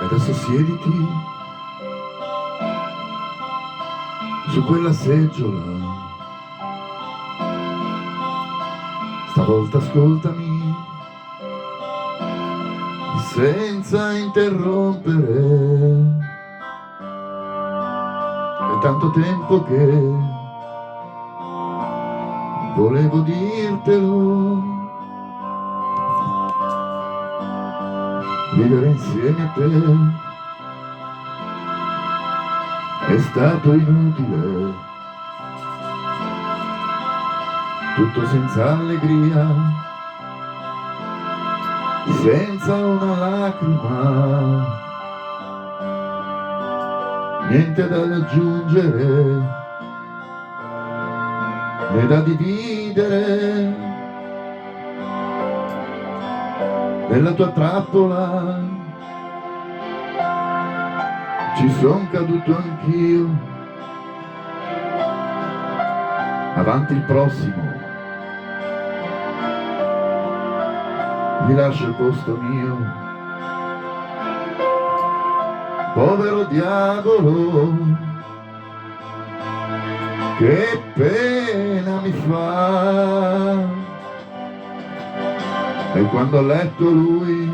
adesso siediti su quella seggiola. Stavolta ascoltami senza interrompere. È tanto tempo che volevo dirtelo. Vivere insieme a te è stato inutile, tutto senza allegria, senza una lacrima, niente da aggiungere né da dividere. Nella tua trappola ci son caduto anch'io. Avanti il prossimo, vi lascio il posto mio. Povero diavolo, che pena mi fa. E quando a letto lui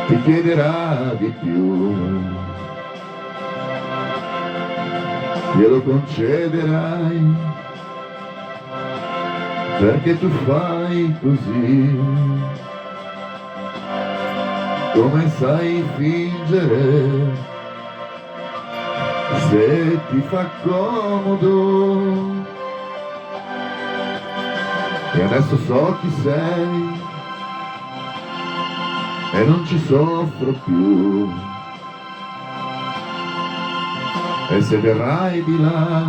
ti chiederà di più, glielo concederai, perché tu fai così, come sai fingere, se ti fa comodo. E adesso so chi sei e non ci soffro più. E se verrai di là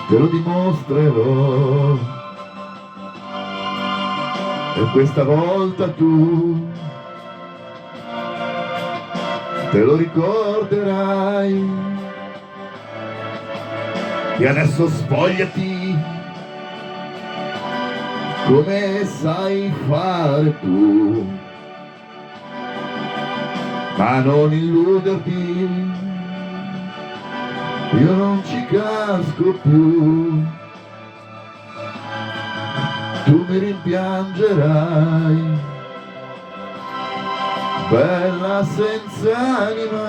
te lo dimostrerò. E questa volta tu te lo ricorderai. E adesso spogliati come sai fare tu, ma non illuderti, io non ci casco più. Tu mi rimpiangerai, bella senza anima.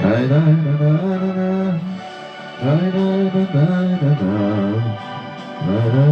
Nai, nai, nai, nai, nai. Na na na na na na na